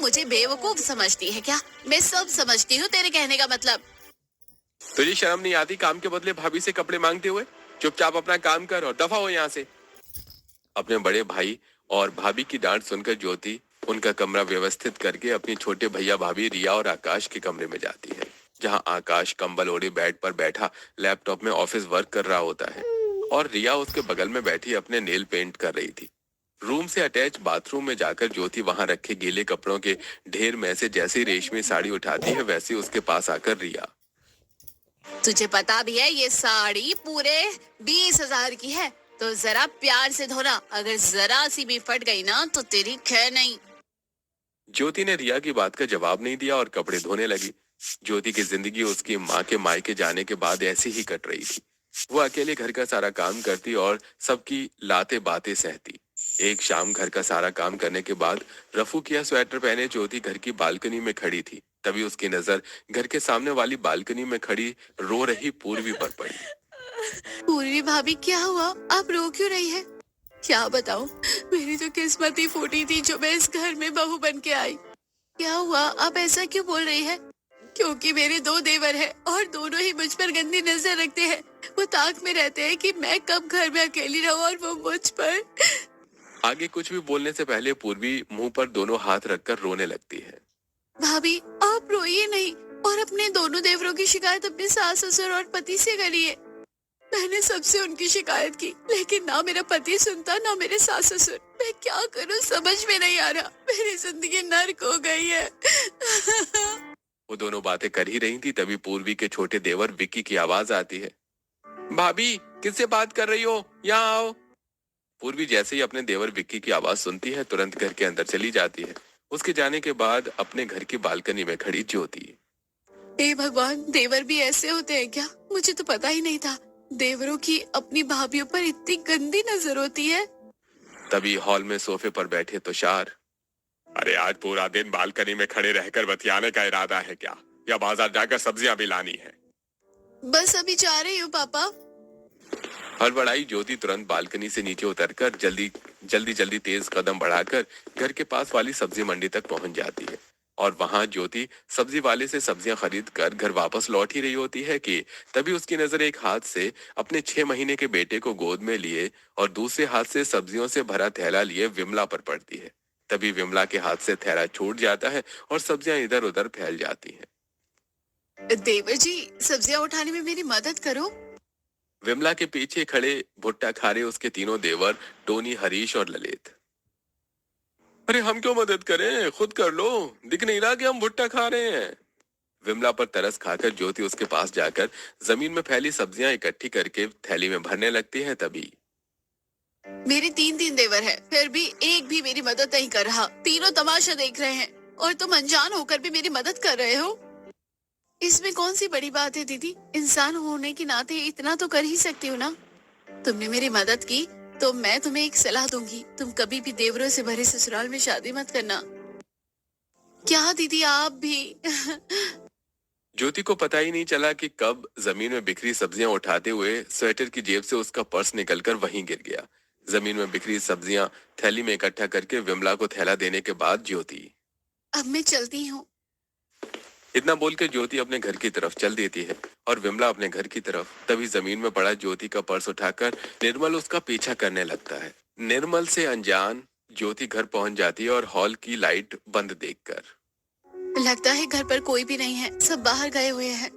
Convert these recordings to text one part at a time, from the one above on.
मुझे बेवकूफ समझती है क्या? मैं सब समझती हूँ तेरे कहने का मतलब। तुझे शर्म नहीं आती काम के बदले भाभी से कपड़े मांगते हुए? चुपचाप अपना काम कर और दफा हो यहाँ से। अपने बड़े भाई और भाभी की डांट सुनकर ज्योति उनका कमरा व्यवस्थित करके अपनी छोटे भैया भाभी रिया और आकाश के कमरे में जाती है, जहाँ आकाश कंबल ओढ़े बेड पर बैठा लैपटॉप में ऑफिस वर्क कर रहा होता है और रिया उसके बगल में बैठी अपने नेल पेंट कर रही थी। रूम से अटैच बाथरूम में जाकर ज्योति वहां रखे गीले कपड़ों के ढेर में से जैसी रेशमी साड़ी उठाती है वैसे उसके पास आकर रिया, तुझे पता भी है ये साड़ी पूरे 20,000 की है, तो जरा प्यार से धोना, अगर जरा सी भी फट गई ना तो तेरी खैर नहीं। ज्योति ने रिया की बात का जवाब नहीं दिया और कपड़े धोने लगी। ज्योति की जिंदगी उसकी माँ के मायके जाने के बाद ऐसे ही कट रही थी। वो अकेले घर का सारा काम करती और सबकी लाते बातें सहती। एक शाम घर का सारा काम करने के बाद रफू किया स्वेटर पहने ज्योति घर की बालकनी में खड़ी थी। तभी उसकी नजर घर के सामने वाली बालकनी में खड़ी रो रही पूर्वी पर पड़ी। पूर्वी भाभी, क्या हुआ? आप रो क्यों रही है? क्या बताऊं, मेरी तो किस्मत ही फूटी थी जो मैं इस घर में बहू बन के आई। क्या हुआ, आप ऐसा क्यों बोल रही है? क्योंकि मेरे 2 देवर हैं और दोनों ही मुझ पर गंदी नजर रखते हैं। वो ताक में रहते हैं कि मैं कब घर में अकेली रहूं और वो मुझ पर। आगे कुछ भी बोलने से पहले पूर्वी मुंह पर दोनों हाथ रखकर रोने लगती है। भाभी, आप रोइए नहीं और अपने दोनों देवरों की शिकायत अपने सास ससुर और पति से करिए। मैंने सबसे उनकी शिकायत की, लेकिन ना मेरा पति सुनता ना मेरे सास ससुर। मैं क्या करूं समझ में नहीं आ रहा। मेरी जिंदगी नर्क हो गई है। वो दोनों बातें कर ही रही थी तभी पूर्वी के छोटे देवर विक्की की आवाज आती है। भाभी, किससे बात कर रही हो? यहाँ आओ। पूर्वी जैसे ही अपने देवर विक्की की आवाज सुनती है तुरंत घर के अंदर चली जाती है। उसके जाने के बाद अपने घर की बालकनी में खड़ी ज्योति। हे भगवान, देवर भी ऐसे होते हैं क्या? मुझे तो पता ही नहीं था देवरों की अपनी भाभीयों पर इतनी गंदी नजर होती है। तभी हॉल में सोफे पर बैठे तुषार। अरे आज पूरा दिन बालकनी में खड़े रहकर बतियाने का इरादा है क्या, या बाजार जाकर सब्जियां भी लानी है? बस अभी जा रही हूँ पापा। हड़बड़ाई ज्योति तुरंत बालकनी से नीचे उतरकर जल्दी जल्दी जल्दी तेज कदम बढ़ाकर घर के पास वाली सब्जी मंडी तक पहुंच जाती है और वहां ज्योति सब्जी वाले से सब्जियां खरीद कर घर वापस लौट ही रही होती है कि तभी उसकी नजर एक हाथ से अपने 6 महीने के बेटे को गोद में लिए और दूसरे हाथ से सब्जियों से भरा थैला लिए विमला पर पड़ती है। तभी विमला के हाथ से थैला छूट जाता है और सब्जियां इधर उधर फैल जाती हैं। देवर जी, सब्जियां उठाने में मेरी मदद करो। विमला के पीछे खड़े भुट्टा खा रहे उसके तीनों देवर टोनी, हरीश और ललित। अरे हम क्यों मदद करें, खुद कर लो, दिख नहीं रहा कि हम भुट्टा खा रहे हैं? विमला पर तरस खाकर ज्योति उसके पास जाकर जमीन में फैली सब्जियां इकट्ठी करके थैली में भरने लगती है। तभी मेरे 3 देवर हैं, फिर भी एक भी मेरी मदद नहीं कर रहा। तीनों तमाशा देख रहे हैं और तुम अनजान होकर भी मेरी मदद कर रहे हो। इसमें कौन सी बड़ी बात है दीदी? इंसान होने के नाते इतना तो कर ही सकती हूँ ना। तुमने मेरी मदद की तो मैं तुम्हें एक सलाह दूंगी, तुम कभी भी देवरों से भरे ससुराल में शादी मत करना। क्या दीदी, आप भी? ज्योति को पता ही नहीं चला कि कब जमीन में बिखरी सब्जियां उठाते हुए स्वेटर की जेब से उसका पर्स निकलकर वहीं गिर गया। जमीन में बिखरी सब्जियां थैली में इकट्ठा करके विमला को थैला देने के बाद ज्योति, अब मैं चलती हूँ। इतना बोलकर ज्योति अपने घर की तरफ चल देती है और विमला अपने घर की तरफ। तभी जमीन में पड़ा ज्योति का पर्स उठाकर निर्मल उसका पीछा करने लगता है। निर्मल से अनजान ज्योति घर पहुंच जाती है और हॉल की लाइट बंद देखकर, लगता है घर पर कोई भी नहीं है, सब बाहर गए हुए हैं।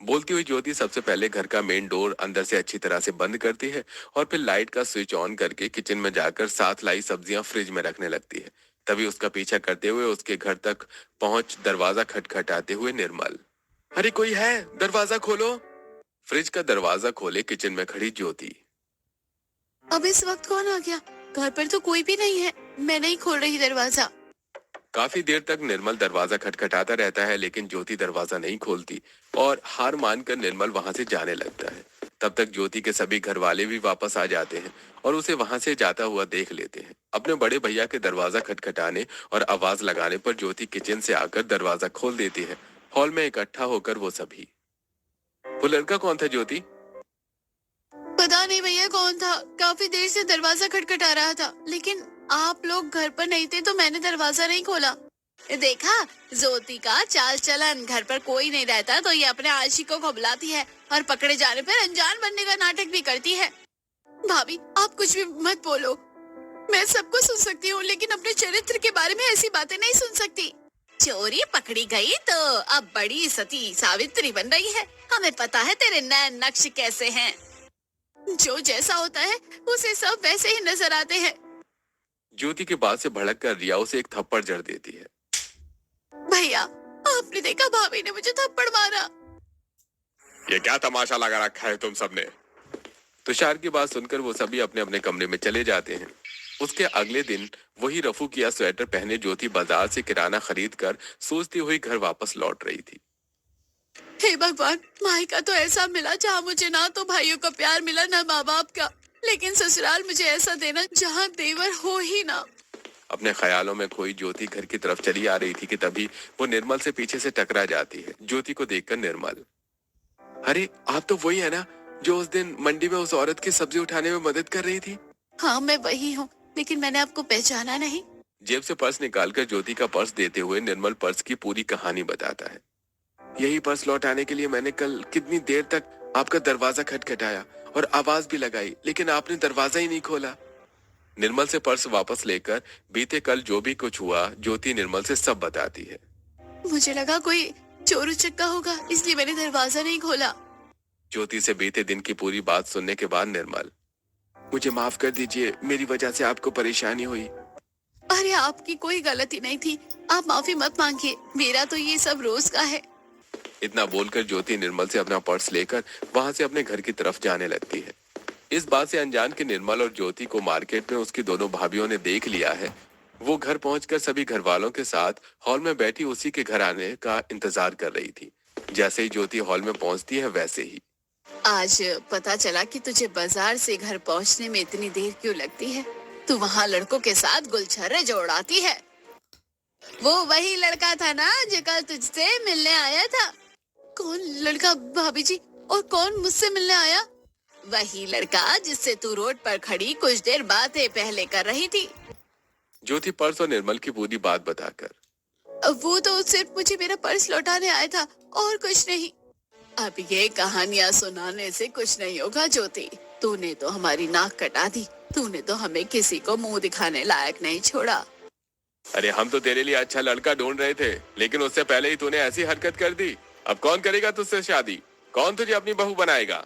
बोलती हुई ज्योति सबसे पहले घर का मेन डोर अंदर से अच्छी तरह से बंद करती है और फिर लाइट का स्विच ऑन करके किचन में जाकर साथ लाई सब्जियां फ्रिज में रखने लगती है। तभी उसका पीछा करते हुए उसके घर तक पहुंच दरवाजा खटखटाते हुए निर्मल, अरे कोई है, दरवाजा खोलो। फ्रिज का दरवाजा खोले किचन में खड़ी ज्योति। अब इस वक्त कौन आ गया? घर पर तो कोई भी नहीं है, मैं नहीं खोल रही दरवाजा। काफी देर तक निर्मल दरवाजा खटखटाता रहता है लेकिन ज्योति दरवाजा नहीं खोलती और हार मानकर निर्मल वहां से जाने लगता है। तब तक ज्योति के सभी घर वाले भी वापस आ जाते हैं और उसे वहां से जाता हुआ देख लेते हैं। अपने बड़े भैया के दरवाजा खटखटाने और आवाज लगाने पर ज्योति किचन से आकर दरवाजा खोल देती है। हॉल में इकट्ठा होकर वो सभी, वो लड़का कौन था ज्योति? पता नहीं भैया कौन था, काफी देर से दरवाजा खटखटा रहा था, लेकिन आप लोग घर पर नहीं थे तो मैंने दरवाजा नहीं खोला। देखा, ज्योति का चाल चलन, घर पर कोई नहीं रहता तो ये अपने आशिकों को बुलाती है और पकड़े जाने पर अनजान बनने का नाटक भी करती है। भाभी, आप कुछ भी मत बोलो। मैं सबको सुन सकती हूँ, लेकिन अपने चरित्र के बारे में ऐसी बातें नहीं सुन सकती। चोरी पकड़ी गई तो अब बड़ी सती सावित्री बन रही है। हमें पता है तेरे नैन नक्श कैसे हैं। जो जैसा होता है उसे सब वैसे ही नजर आते हैं। ज्योति की बात से भड़क कर रिया उसे एक थप्पड़ जड़ देती है। भैया, आपने देखा भाभी ने मुझे थप्पड़ मारा। ये क्या तमाशा लगा रखा है तुम सबने? तुषार की बात सुनकर वो सभी अपने अपने कमरे में चले जाते हैं। उसके अगले दिन वही रफू किया स्वेटर पहने ज्योति बाजार से किराना खरीद कर सोचती हुई घर वापस लौट रही थी। हे भगवान, मायका तो ऐसा मिला जहाँ मुझे ना तो भाइयों का प्यार मिला, ना माँ बाप का, लेकिन ससुराल मुझे ऐसा देना जहाँ देवर हो ही ना। अपने ख्यालों में खोई ज्योति घर की तरफ चली आ रही थी कि तभी वो निर्मल से पीछे से टकरा जाती है। ज्योति को देखकर निर्मल, अरे आप तो वही है ना जो उस दिन मंडी में उस औरत की सब्जी उठाने में मदद कर रही थी? हाँ, मैं वही हूँ, लेकिन मैंने आपको पहचाना नहीं। जेब से पर्स निकालकर ज्योति का पर्स देते हुए निर्मल पर्स की पूरी कहानी बताता है। यही पर्स लौटाने के लिए मैंने कल कितनी देर तक आपका दरवाजा खटखटाया और आवाज भी लगाई, लेकिन आपने दरवाजा ही नहीं खोला। निर्मल से पर्स वापस लेकर बीते कल जो भी कुछ हुआ ज्योति निर्मल से सब बताती है। मुझे लगा कोई चोर उचक्का होगा, इसलिए मैंने दरवाजा नहीं खोला। ज्योति से बीते दिन की पूरी बात सुनने के बाद निर्मल, मुझे माफ कर दीजिए, मेरी वजह से आपको परेशानी हुई। अरे आपकी कोई गलती नहीं थी, आप माफी मत मांगिए, मेरा तो ये सब रोज का है। इतना बोलकर ज्योति निर्मल से अपना पर्स लेकर वहां से अपने घर की तरफ जाने लगती है। इस बात से अनजान कि निर्मल और ज्योति को मार्केट में उसकी दोनों भाभियों ने देख लिया है, वो घर पहुंचकर सभी घर वालों के साथ हॉल में बैठी उसी के घर आने का इंतजार कर रही थी। जैसे ही ज्योति हॉल में पहुंचती है वैसे ही, आज पता चला कि तुझे बाजार से घर पहुंचने में इतनी देर क्यों लगती है। तू वहाँ लड़कों के साथ गुलछर्रे जोड़ाती है। वो वही लड़का था ना जो कल तुझसे मिलने आया था? कौन लड़का भाभी जी, और कौन मुझसे मिलने आया? वही लड़का जिससे तू रोड पर खड़ी कुछ देर बातें पहले कर रही थी। ज्योति पर्स और निर्मल की पूरी बात बताकर, वो तो सिर्फ मुझे मेरा पर्स लौटाने आया था और कुछ नहीं। अब ये कहानियाँ सुनाने से कुछ नहीं होगा ज्योति, तूने तो हमारी नाक कटा दी, तूने तो हमें किसी को मुंह दिखाने लायक नहीं छोड़ा। अरे हम तो तेरे लिए अच्छा लड़का ढूंढ रहे थे, लेकिन उससे पहले ही तूने ऐसी हरकत कर दी। अब कौन करेगा तुझसे शादी? कौन तुझे अपनी बहू बनाएगा?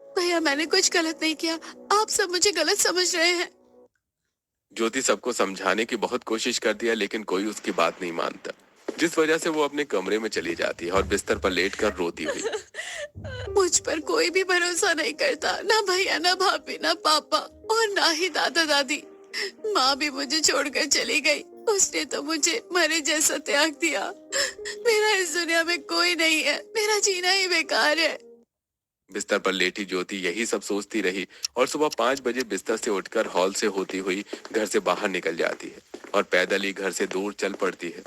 भैया, मैंने कुछ गलत नहीं किया, आप सब मुझे गलत समझ रहे हैं। ज्योति सबको समझाने की बहुत कोशिश करती है, लेकिन कोई उसकी बात नहीं मानता, जिस वजह से वो अपने कमरे में चली जाती है और बिस्तर पर लेटकर रोती हुई। मुझ पर कोई भी भरोसा नहीं करता, ना भैया, ना भाभी, ना पापा, और ना ही दादा दादी। माँ भी मुझे छोड़कर चली गई, उसने तो मुझे मरे जैसा त्याग दिया। मेरा इस दुनिया में कोई नहीं है, मेरा जीना ही बेकार है। बिस्तर पर लेटी ज्योति यही सब सोचती रही और सुबह 5 बजे बिस्तर से उठकर हॉल से होती हुई घर से बाहर निकल जाती है और पैदल ही घर से दूर चल पड़ती है।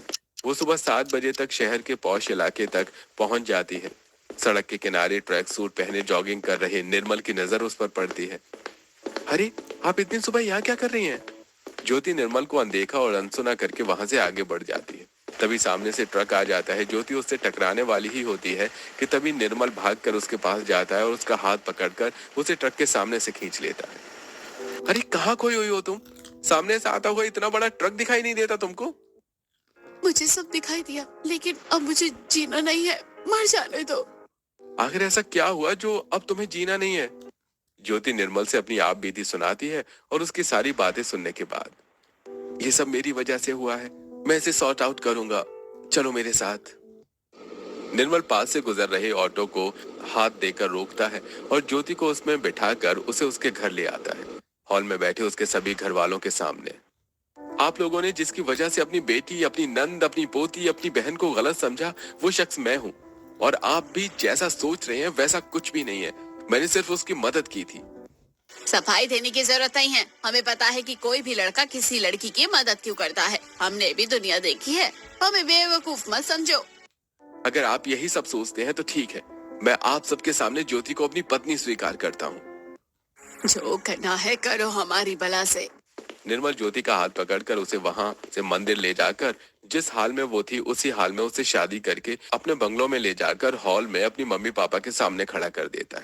वो सुबह 7 बजे तक शहर के पॉश इलाके तक पहुंच जाती है। सड़क के किनारे ट्रैक सूट पहने जॉगिंग कर रहे निर्मल की नजर उस पर पड़ती है। अरे आप इतनी सुबह यहाँ क्या कर रही हैं? ज्योति निर्मल को अनदेखा और अनसुना करके वहां से आगे बढ़ जाती है। तभी सामने से ट्रक आ जाता है। ज्योति उससे टकराने वाली ही होती है कि तभी निर्मल भागकर उसके पास जाता है और उसका हाथ पकड़कर उसे ट्रक के सामने से खींच लेता है। अरे कहाँ खोई हुई हो तुम? सामने से आता हुआ इतना बड़ा ट्रक दिखाई नहीं देता तुमको? मुझे सब दिखाई दिया, लेकिन अब मुझे जीना नहीं है, मर जाने दो। आखिर ऐसा क्या हुआ जो अब तुम्हें जीना नहीं है? ज्योति निर्मल से अपनी आप बीती सुनाती है और उसकी सारी बातें सुनने के बाद, ये सब मेरी वजह से हुआ है, मैं इसे सॉर्ट आउट करूंगा, चलो मेरे साथ। निर्मल पास से गुजर रहे ऑटो को हाथ देकर रोकता है और ज्योति को उसमें बिठाकर उसे उसके घर ले आता है। हॉल में बैठे उसके सभी घर वालों के सामने, आप लोगों ने जिसकी वजह से अपनी बेटी, अपनी नंद, अपनी पोती, अपनी बहन को गलत समझा, वो शख्स मैं हूँ। और आप भी जैसा सोच रहे हैं वैसा कुछ भी नहीं है, मैंने सिर्फ उसकी मदद की थी। सफाई देने की जरूरत नहीं है, हमें पता है कि कोई भी लड़का किसी लड़की की मदद क्यों करता है, हमने भी दुनिया देखी है, हमें बेवकूफ मत समझो। अगर आप यही सब सोचते हैं तो ठीक है, मैं आप सबके सामने ज्योति को अपनी पत्नी स्वीकार करता हूँ। जो करना है करो हमारी भला से। निर्मल ज्योति का हाथ पकड़कर उसे वहां से मंदिर ले जाकर जिस हाल में वो थी उसी हाल में उसे शादी करके अपने बंगलों में ले जाकर हॉल में अपनी मम्मी पापा के सामने खड़ा कर देता है।